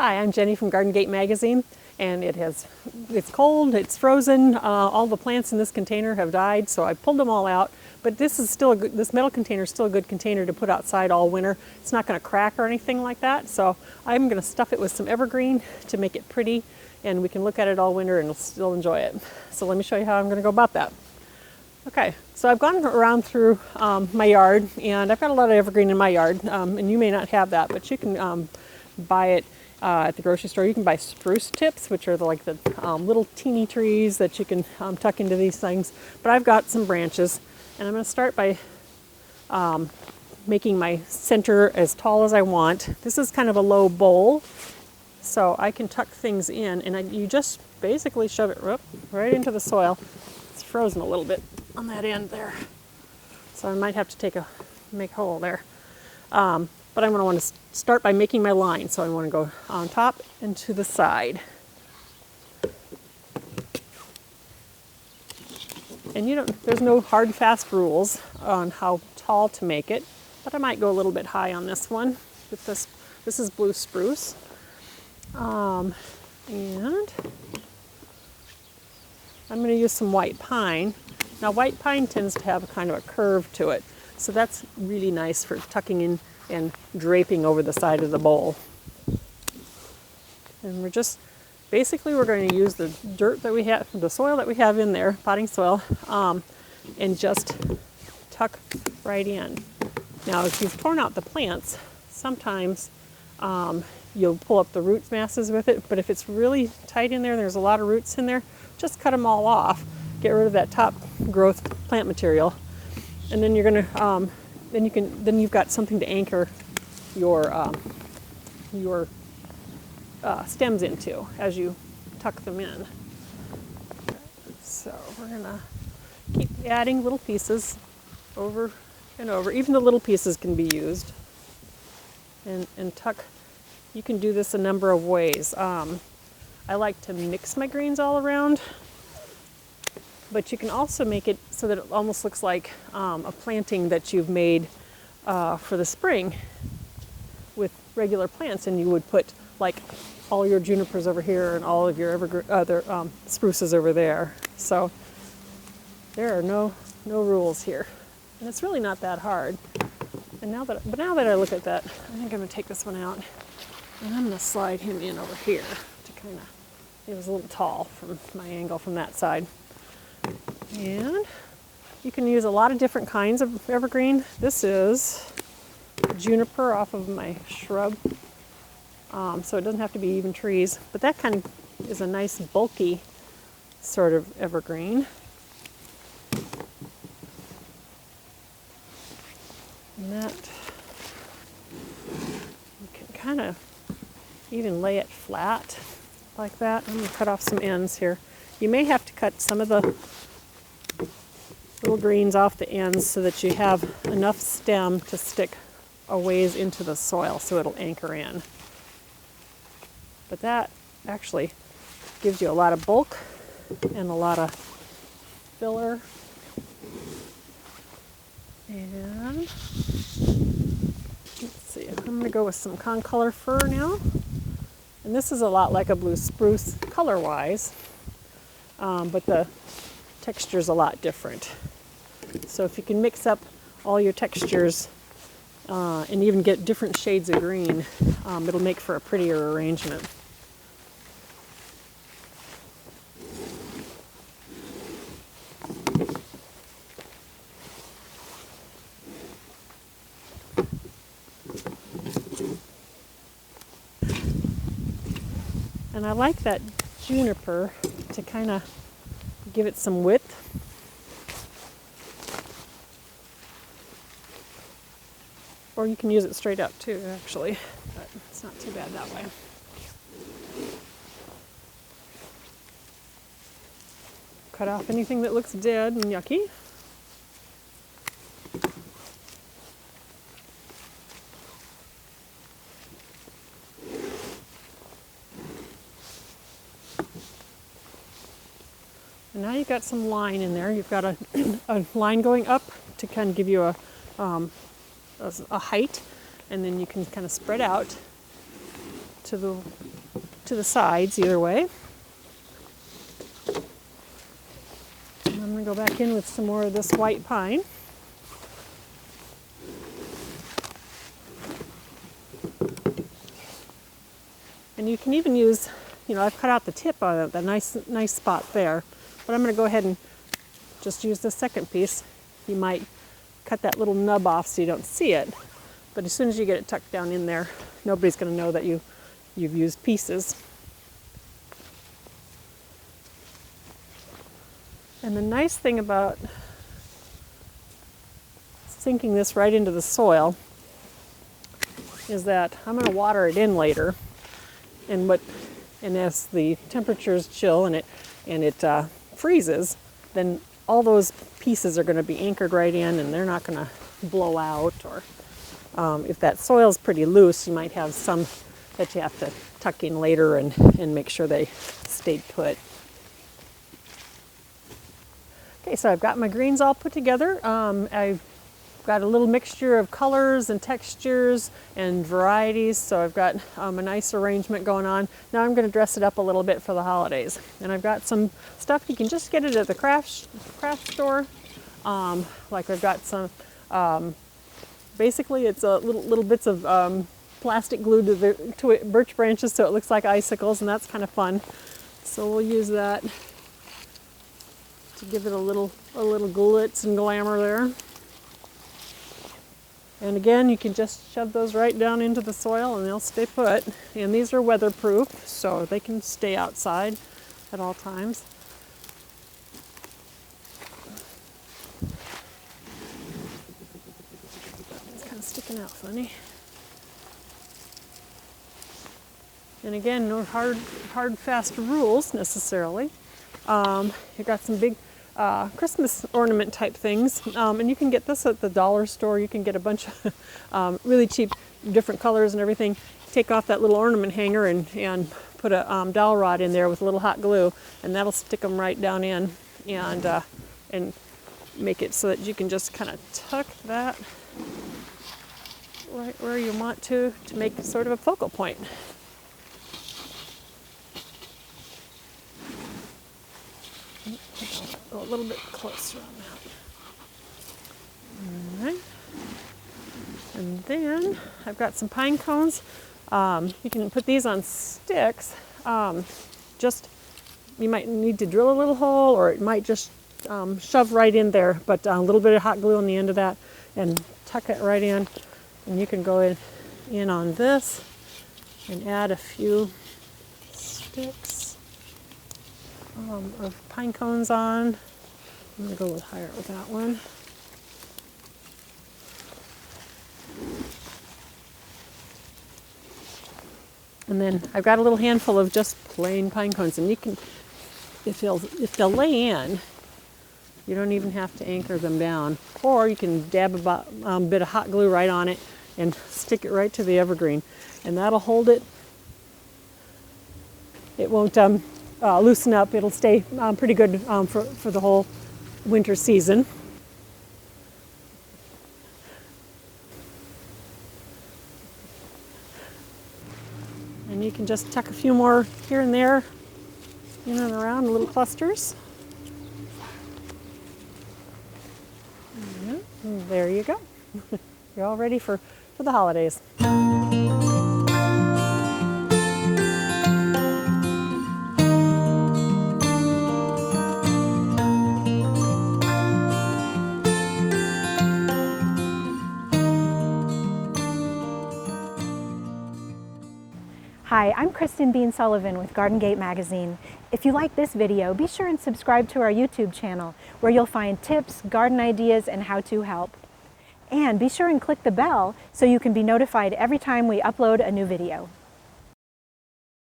Hi, I'm Jenny from Garden Gate Magazine, and it's cold, it's frozen, all the plants in this container have died, so I pulled them all out. But this metal container is still a good container to put outside all winter. It's not going to crack or anything like that, so I'm going to stuff it with some evergreen to make it pretty, and we can look at it all winter and still enjoy it. So let me show you how I'm going to go about that. Okay, so I've gone around through my yard, and I've got a lot of evergreen in my yard, and you may not have that, but you can buy it at the grocery store. You can buy spruce tips, which are like the little teeny trees that you can tuck into these things. But I've got some branches, and I'm going to start by making my center as tall as I want. This is kind of a low bowl, so I can tuck things in, and you just basically shove it right into the soil. It's frozen a little bit on that end there, so I might have to make a hole there. But I'm going to want to start by making my line, so I want to go on top and to the side. And there's no hard and fast rules on how tall to make it, but I might go a little bit high on this one. With this is blue spruce, and I'm going to use some white pine. Now white pine tends to have a kind of a curve to it, so that's really nice for tucking in and draping over the side of the bowl. And we're going to use the dirt that we have, the soil that we have in there, potting soil, and just tuck right in. Now if you've torn out the plants, sometimes you'll pull up the root masses with it, but if it's really tight in there, there's a lot of roots in there, just cut them all off, get rid of that top growth plant material, and then you're going to then you've got something to anchor your stems into as you tuck them in. So we're gonna keep adding little pieces over and over. Even the little pieces can be used, and tuck. You can do this a number of ways. I like to mix my greens all around, but you can also make it so that it almost looks like a planting that you've made for the spring with regular plants, and you would put like all your junipers over here and all of your other spruces over there. So there are no rules here, and it's really not that hard. And now that I look at that, I think I'm going to take this one out, and I'm going to slide him in over here to kind of. It was a little tall from my angle from that side. And you can use a lot of different kinds of evergreen. This is juniper off of my shrub, so it doesn't have to be even trees, but that kind of is a nice bulky sort of evergreen. And that, you can kind of even lay it flat like that. I'm going to cut off some ends here. You may have to cut some of the little greens off the ends so that you have enough stem to stick a ways into the soil so it'll anchor in. But that actually gives you a lot of bulk and a lot of filler. And let's see, I'm going to go with some concolor fir now. And this is a lot like a blue spruce color-wise, but the texture is a lot different. So if you can mix up all your textures and even get different shades of green, it'll make for a prettier arrangement. And I like that juniper to kind of give it some width. Or you can use it straight up too, actually, but it's not too bad that way. Cut off anything that looks dead and yucky. And now you've got some line in there. You've got a line going up to kind of give you a height, and then you can kind of spread out to the to the sides either way. And I'm going to go back in with some more of this white pine. And you can even use, I've cut out the tip on it, the nice spot there. But I'm going to go ahead and just use the second piece. You might cut that little nub off so you don't see it. But as soon as you get it tucked down in there, nobody's going to know that you've used pieces. And the nice thing about sinking this right into the soil is that I'm going to water it in later. And as the temperatures chill and it freezes, then all those pieces are going to be anchored right in, and they're not going to blow out. Or if that soil's pretty loose, you might have some that you have to tuck in later and make sure they stayed put. Okay, so I've got my greens all put together. I've got a little mixture of colors and textures and varieties, so I've got a nice arrangement going on. Now I'm going to dress it up a little bit for the holidays. And I've got some stuff, you can just get it at the craft store. Like I've got some, basically it's little bits of plastic glued to birch branches so it looks like icicles, and that's kind of fun. So we'll use that to give it a little glitz and glamour there. And again, you can just shove those right down into the soil and they'll stay put. And these are weatherproof, so they can stay outside at all times. It's kind of sticking out funny. And again, no hard, fast rules necessarily. You've got some big Christmas ornament type things, and you can get this at the dollar store. You can get a bunch of really cheap different colors and everything. Take off that little ornament hanger and put a dowel rod in there with a little hot glue, and that'll stick them right down in and make it so that you can just kind of tuck that right where you want to make sort of a focal point. Go a little bit closer on that. All right. And then I've got some pine cones. You can put these on sticks. You might need to drill a little hole, or it might just shove right in there, but a little bit of hot glue on the end of that and tuck it right in. And you can go in on this and add a few sticks of pine cones on. I'm going to go a little higher with that one. And then I've got a little handful of just plain pine cones, and you can, if they'll lay in, you don't even have to anchor them down. Or you can dab a bit of hot glue right on it and stick it right to the evergreen, and that'll hold it. It won't loosen up. It'll stay pretty good for the whole winter season. And you can just tuck a few more here and there, in and around, little clusters. And there you go. You're all ready for the holidays. Hi, I'm Kristen Bean Sullivan with Garden Gate Magazine. If you like this video, be sure and subscribe to our YouTube channel, where you'll find tips, garden ideas, and how-to help. And be sure and click the bell so you can be notified every time we upload a new video.